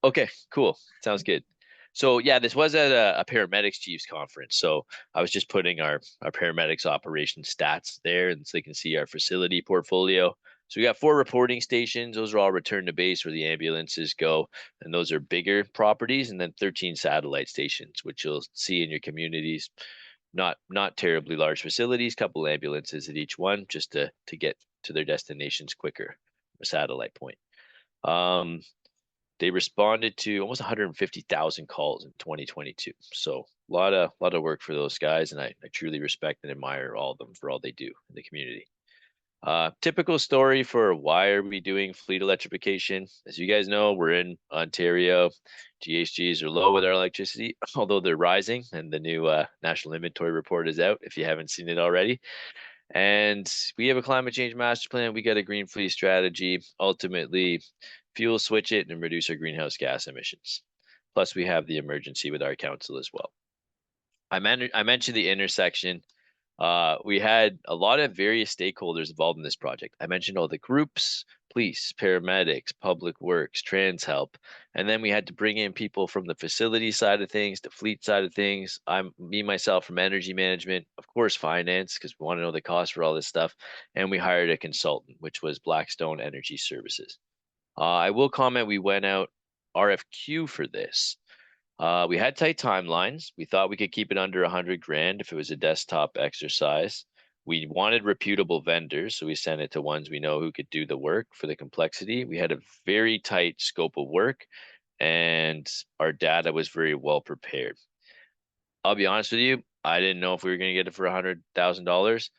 Okay, cool. Sounds good. So yeah, this was at a paramedics chiefs conference. So I was just putting our paramedics operation stats there, and so they can see our facility portfolio. So we got 4 reporting stations. Those are all return to base where the ambulances go, and those are bigger properties, and then 13 satellite stations, which you'll see in your communities. Not terribly large facilities, couple ambulances at each one, just to get to their destinations quicker. A satellite point. Um, they responded to almost 150,000 calls in 2022. So a lot of work for those guys, and I truly respect and admire all of them for all they do in the community. Typical story for why are we doing fleet electrification? As you guys know, we're in Ontario. GHGs are low with our electricity, although they're rising, and the new national inventory report is out if you haven't seen it already. And we have a climate change master plan. We got a green fleet strategy. Ultimately, fuel switch it and reduce our greenhouse gas emissions. Plus, we have the emergency with our council as well. I mentioned the intersection. We had a lot of various stakeholders involved in this project. I mentioned all the groups, police, paramedics, public works, trans help, and then we had to bring in people from the facility side of things, the fleet side of things. Me myself from energy management, of course, finance, because we want to know the cost for all this stuff. And we hired a consultant, which was Blackstone Energy Services. I will comment we went out RFQ for this. We had tight timelines. We thought we could keep it under 100 grand if it was a desktop exercise. We wanted reputable vendors, so we sent it to ones we know who could do the work for the complexity. We had a very tight scope of work, and our data was very well prepared. I'll be honest with you, I didn't know if we were going to get it for $100,000.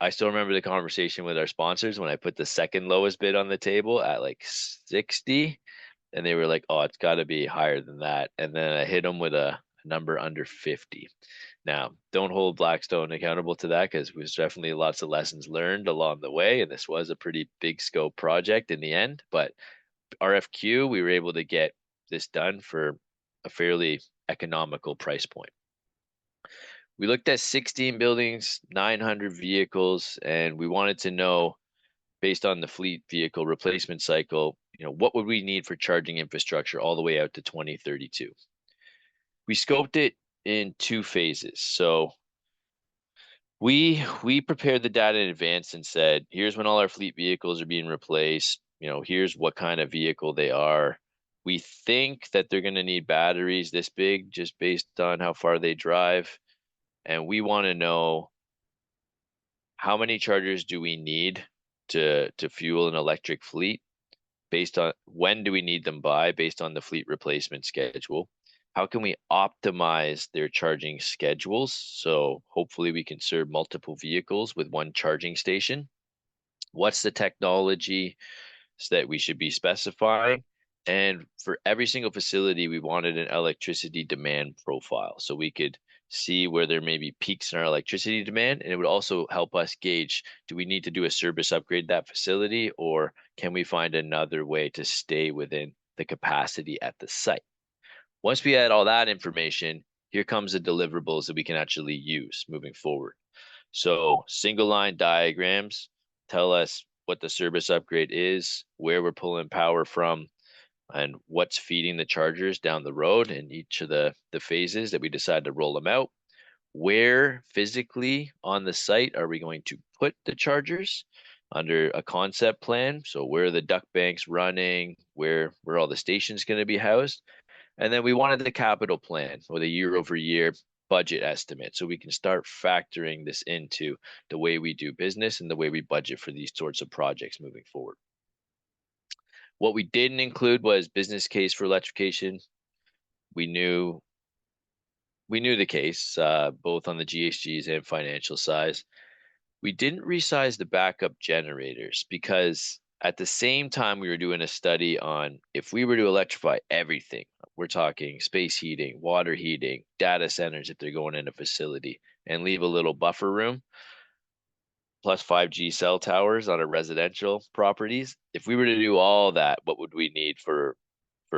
I still remember the conversation with our sponsors when I put the second lowest bid on the table at like 60, and they were like, "Oh, it's got to be higher than that." And then I hit them with a number under 50. Now, don't hold Blackstone accountable to that because there's definitely lots of lessons learned along the way, and this was a pretty big scope project in the end. But RFQ, we were able to get this done for a fairly economical price point. We looked at 16 buildings, 900 vehicles, and we wanted to know, based on the fleet vehicle replacement cycle, what would we need for charging infrastructure all the way out to 2032? We scoped it in 2 phases. So we prepared the data in advance and said, here's when all our fleet vehicles are being replaced. Here's what kind of vehicle they are. We think that they're going to need batteries this big just based on how far they drive. And we want to know how many chargers do we need to fuel an electric fleet based on when do we need them by based on the fleet replacement schedule. How can we optimize their charging schedules? So hopefully we can serve multiple vehicles with one charging station. What's the technology that we should be specifying? And for every single facility, we wanted an electricity demand profile so we could see where there may be peaks in our electricity demand. And it would also help us gauge, do we need to do a service upgrade that facility, or can we find another way to stay within the capacity at the site? Once we had all that information, here comes the deliverables that we can actually use moving forward. So single line diagrams tell us what the service upgrade is, where we're pulling power from, and what's feeding the chargers down the road in each of the phases that we decide to roll them out. Where physically on the site are we going to put the chargers under a concept plan? So where are the duct banks running? Where all the stations going to be housed? And then we wanted the capital plan or the year-over-year budget estimate so we can start factoring this into the way we do business and the way we budget for these sorts of projects moving forward. What we didn't include was business case for electrification. We knew the case, both on the GHGs and financial size. We didn't resize the backup generators because at the same time we were doing a study on if we were to electrify everything, we're talking space heating, water heating, data centers if they're going in a facility, and leave a little buffer room, plus 5G cell towers on our residential properties. If we were to do all that, what would we need for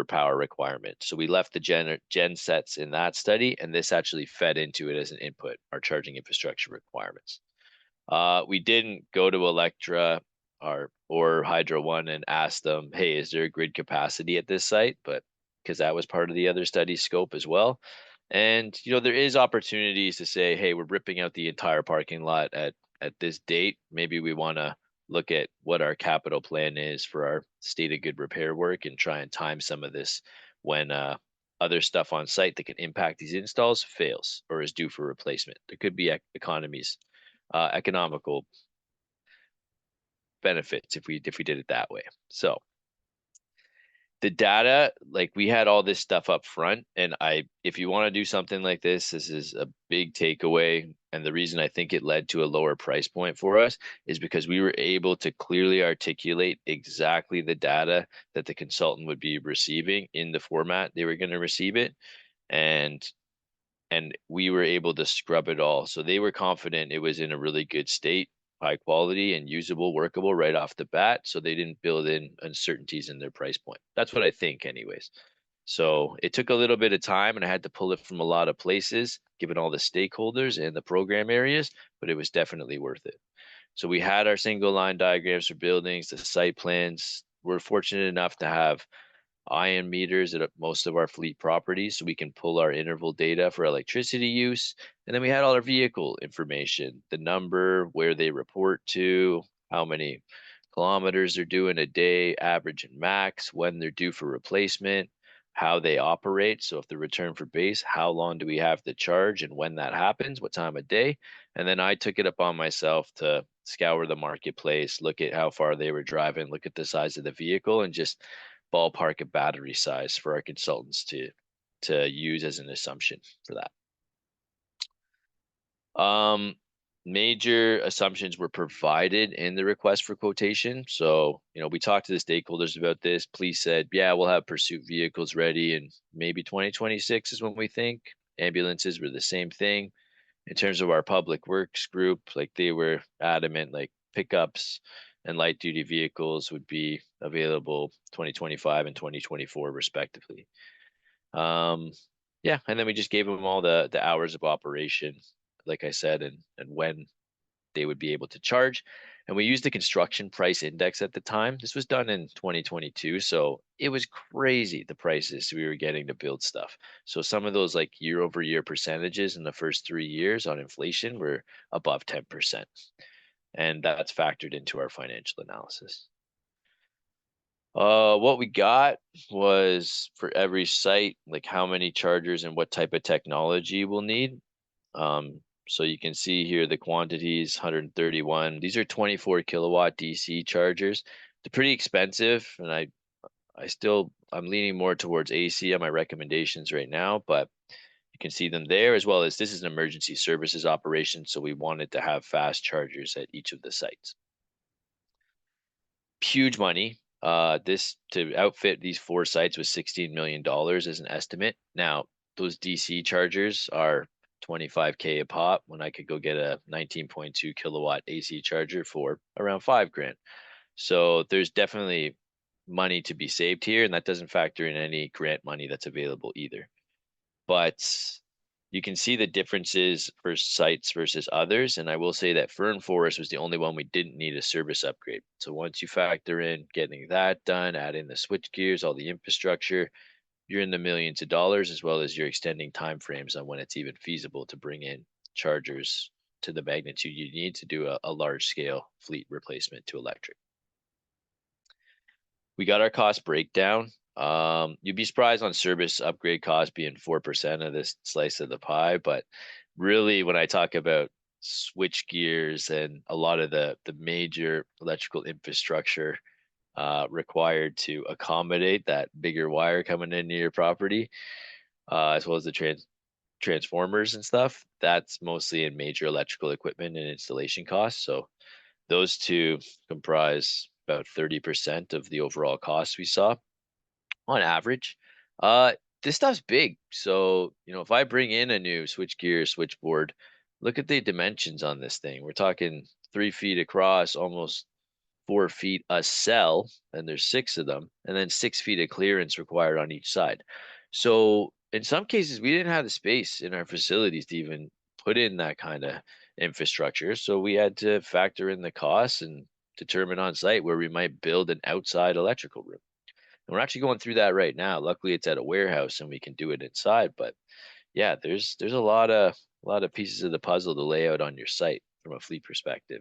power requirements? So we left the gen sets in that study, and this actually fed into it as an input, our charging infrastructure requirements. We didn't go to Electra or Hydro One and ask them, hey, is there grid capacity at this site? But because that was part of the other study scope as well. And there is opportunities to say, hey, we're ripping out the entire parking lot at this date. Maybe we want to look at what our capital plan is for our state of good repair work and try and time some of this when other stuff on site that can impact these installs fails or is due for replacement. There could be economical benefits if we did it that way. So the data, like we had all this stuff up front, and if you want to do something like this is a big takeaway. And the reason I think it led to a lower price point for us is because we were able to clearly articulate exactly the data that the consultant would be receiving in the format they were going to receive it. And we were able to scrub it all. So they were confident it was in a really good state, high quality and usable, workable right off the bat. So they didn't build in uncertainties in their price point. That's what I think anyways. So it took a little bit of time and I had to pull it from a lot of places, given all the stakeholders and the program areas, but it was definitely worth it. So we had our single line diagrams for buildings, the site plans. We're fortunate enough to have ion meters at most of our fleet properties so we can pull our interval data for electricity use. And then we had all our vehicle information, the number, where they report to, how many kilometers they're doing a day, average and max, when they're due for replacement, how they operate. So if they're returned for base, how long do we have to charge and when that happens, what time of day. And then I took it up on myself to scour the marketplace, look at how far they were driving, look at the size of the vehicle, and just ballpark a battery size for our consultants to use as an assumption for that. Major assumptions were provided in the request for quotation. So, we talked to the stakeholders about this. Police said, yeah, we'll have pursuit vehicles ready and maybe 2026 is when we think. Ambulances were the same thing. In terms of our public works group, like they were adamant, like pickups and light duty vehicles would be available 2025 and 2024 respectively. Yeah, and then we just gave them all the hours of operation, like I said, and when they would be able to charge. And we used the construction price index at the time. This was done in 2022, so it was crazy the prices we were getting to build stuff. So some of those like year over year percentages in the first 3 years on inflation were above 10%. And that's factored into our financial analysis. What we got was for every site, like how many chargers and what type of technology we'll need. So you can see here the quantities, 131. These are 24 kilowatt DC chargers. They're pretty expensive, and I'm leaning more towards AC on my recommendations right now, but you can see them there, as well as this is an emergency services operation, so we wanted to have fast chargers at each of the sites. Huge money. This to outfit these 4 sites was $16 million as an estimate. Now, those DC chargers are 25K a pop when I could go get a 19.2 kilowatt AC charger for around $5,000. So there's definitely money to be saved here, and that doesn't factor in any grant money that's available either. But you can see the differences for sites versus others. And I will say that Fern Forest was the only one we didn't need a service upgrade. So once you factor in getting that done, add in the switch gears, all the infrastructure, you're in the millions of dollars, as well as you're extending timeframes on when it's even feasible to bring in chargers to the magnitude you need to do a large scale fleet replacement to electric. We got our cost breakdown. You'd be surprised on service upgrade cost being 4% of this slice of the pie, but really when I talk about switch gears and a lot of the major electrical infrastructure required to accommodate that bigger wire coming into your property, as well as the transformers and stuff, that's mostly in major electrical equipment and installation costs. So those two comprise about 30% of the overall cost we saw on average. This stuff's big. So, if I bring in a new switchgear switchboard, look at the dimensions on this thing. We're talking 3 feet across, almost 4 feet a cell, and there's 6 of them, and then 6 feet of clearance required on each side. So in some cases, we didn't have the space in our facilities to even put in that kind of infrastructure. So we had to factor in the costs and determine on site where we might build an outside electrical room. And we're actually going through that right now. Luckily, it's at a warehouse and we can do it inside. But yeah, there's a lot of pieces of the puzzle to lay out on your site from a fleet perspective.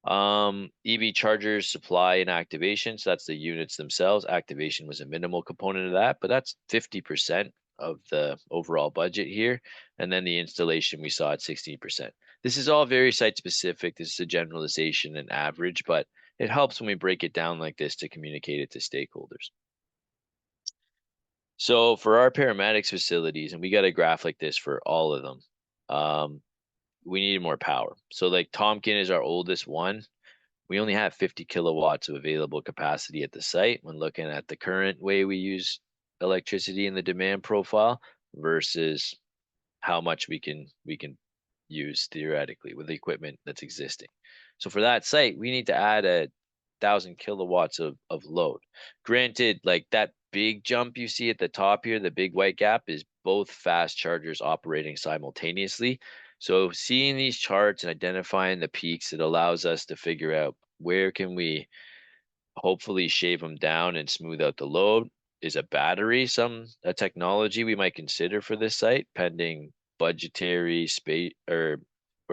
EV chargers supply and activation. So that's the units themselves. Activation was a minimal component of that, but that's 50% of the overall budget here. And then the installation we saw at 16%. This is all very site specific. This is a generalization and average, but it helps when we break it down like this to communicate it to stakeholders. So for our paramedics facilities, and we got a graph like this for all of them, we need more power. So like Tompkin is our oldest one. We only have 50 kilowatts of available capacity at the site when looking at the current way we use electricity in the demand profile versus how much we can use theoretically with the equipment that's existing. So for that site, we need to add 1,000 kilowatts of load. Granted, like that big jump you see at the top here, the big white gap is both fast chargers operating simultaneously. So seeing these charts and identifying the peaks, it allows us to figure out where can we hopefully shave them down and smooth out the load. Is a battery a technology we might consider for this site, pending budgetary space or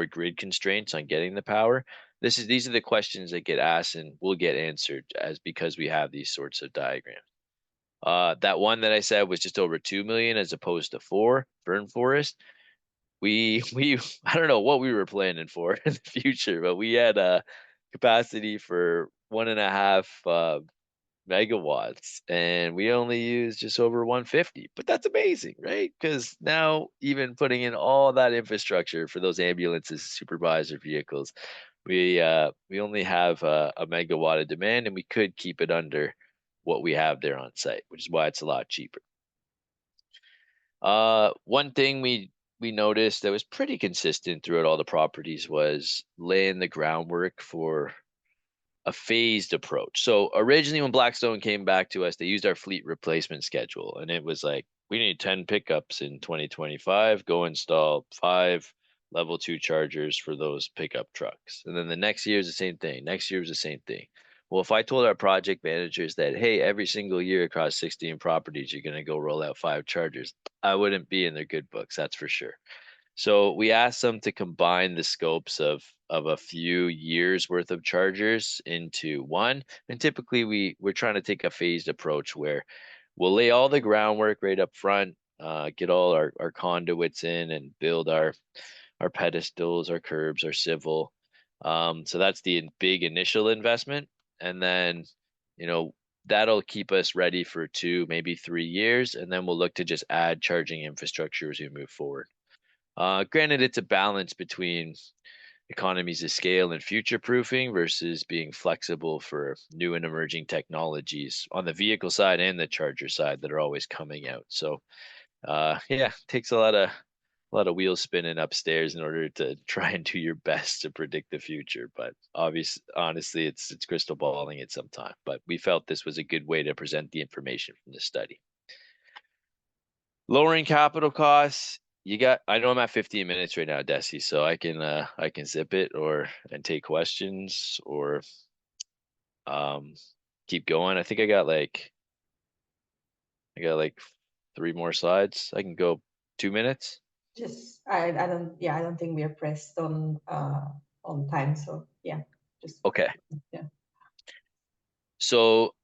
grid constraints on getting the power? These are the questions that get asked and will get answered as because we have these sorts of diagrams. That one that I said was just over 2 million as opposed to 4, Fern Forest. We I don't know what we were planning for in the future, but we had a capacity for 1.5 megawatts and we only use just over 150. But that's amazing, right? Because now even putting in all that infrastructure for those ambulances, supervisor vehicles, we only have a megawatt of demand and we could keep it under what we have there on site, which is why it's a lot cheaper. One thing we noticed that was pretty consistent throughout all the properties was laying the groundwork for a phased approach. So originally when Blackstone came back to us, they used our fleet replacement schedule and it was like, we need 10 pickups in 2025, go install 5 level 2 chargers for those pickup trucks. And then the next year is the same thing. Next year is the same thing. Well, if I told our project managers that, hey, every single year across 16 properties, you're going to go roll out 5 chargers, I wouldn't be in their good books, that's for sure. So we asked them to combine the scopes of a few years worth of chargers into one. And typically we're trying to take a phased approach where we'll lay all the groundwork right up front, get all our conduits in and build our pedestals, our curbs, our civil. So that's the big initial investment. And then, that'll keep us ready for 2, maybe 3 years. And then we'll look to just add charging infrastructure as we move forward. Granted, it's a balance between economies of scale and future proofing versus being flexible for new and emerging technologies on the vehicle side and the charger side that are always coming out. So, yeah, takes a lot of wheels spinning upstairs in order to try and do your best to predict the future. But honestly, it's crystal balling it sometime. But we felt this was a good way to present the information from the study. Lowering capital costs. I know I'm at 15 minutes right now, Desi, so I can zip it and take questions or keep going. I think I got like 3 more slides. I can go 2 minutes. Just I don't think we are pressed on time. So yeah, just Okay. yeah. So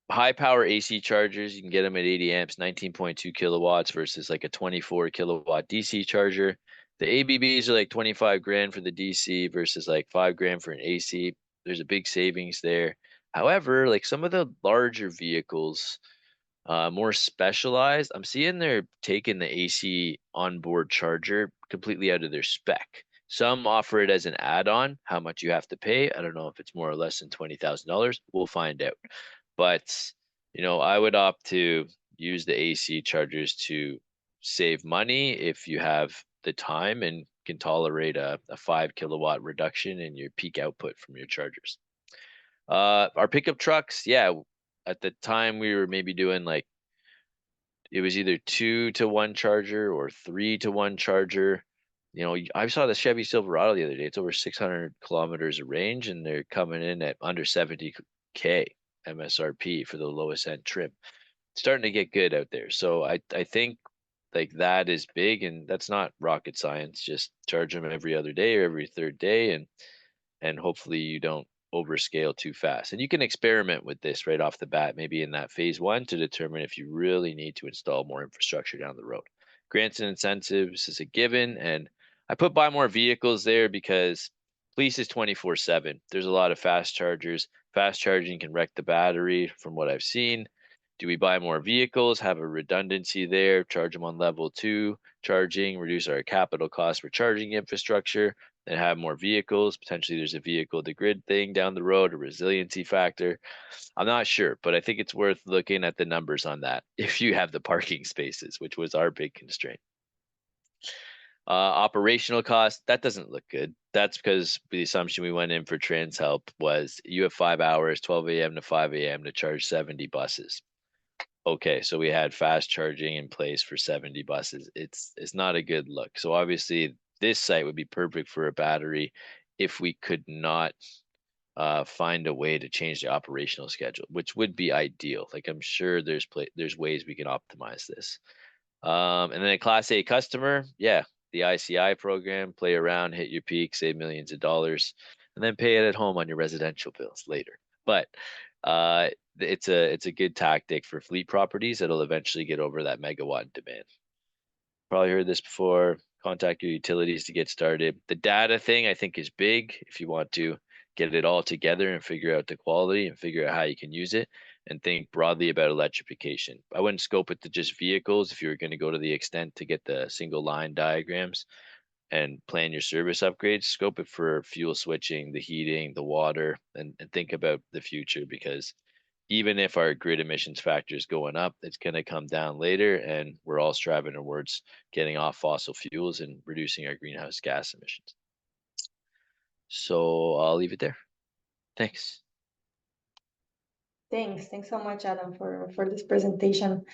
high power AC chargers, you can get them at 80 amps, 19.2 kilowatts versus like a 24 kilowatt DC charger. The ABBs are like 25 grand for the DC versus like 5 grand for an AC. There's a big savings there. However, like some of the larger vehicles, more specialized, I'm seeing they're taking the AC onboard charger completely out of their spec. Some offer it as an add-on, how much you have to pay. I don't know if it's more or less than $20,000. We'll find out. But, I would opt to use the AC chargers to save money if you have the time and can tolerate a 5 kilowatt reduction in your peak output from your chargers. Our pickup trucks, yeah, at the time we were maybe doing like it was either 2 to 1 charger or 3 to 1 charger. I saw the Chevy Silverado the other day. It's over 600 kilometers of range, and they're coming in at under 70K MSRP for the lowest end trim. Starting to get good out there. So I think like that is big, and that's not rocket science. Just charge them every other day or every third day, and hopefully you don't overscale too fast. And you can experiment with this right off the bat, maybe in that phase one, to determine if you really need to install more infrastructure down the road. Grants and incentives is a given, and I put buy more vehicles there because police is 24/7. There's a lot of fast chargers. Fast charging can wreck the battery from what I've seen. Do we buy more vehicles, have a redundancy there, charge them on level 2 charging, reduce our capital costs for charging infrastructure, and have more vehicles? Potentially there's a vehicle to grid thing down the road, a resiliency factor. I'm not sure, but I think it's worth looking at the numbers on that if you have the parking spaces, which was our big constraint. Operational cost, that doesn't look good. That's because the assumption we went in for TransHelp was you have 5 hours, 12 a.m. to 5 a.m. to charge 70 buses. Okay, so we had fast charging in place for 70 buses. It's not a good look. So obviously this site would be perfect for a battery if we could not find a way to change the operational schedule, which would be ideal. Like I'm sure there's ways we can optimize this. And then a Class A customer, yeah, the ICI program, play around, hit your peak, save millions of dollars, and then pay it at home on your residential bills later. But it's a good tactic for fleet properties that'll eventually get over that megawatt demand. Probably heard this before. Contact your utilities to get started. The data thing I think is big if you want to get it all together and figure out the quality and figure out how you can use it, and think broadly about electrification. I wouldn't scope it to just vehicles if you were going to go to the extent to get the single line diagrams and plan your service upgrades. Scope it for fuel switching, the heating, the water, and think about the future, because even if our grid emissions factor is going up, it's going to come down later, and we're all striving towards getting off fossil fuels and reducing our greenhouse gas emissions. So I'll leave it there. Thanks. Thanks so much, Adam, for this presentation.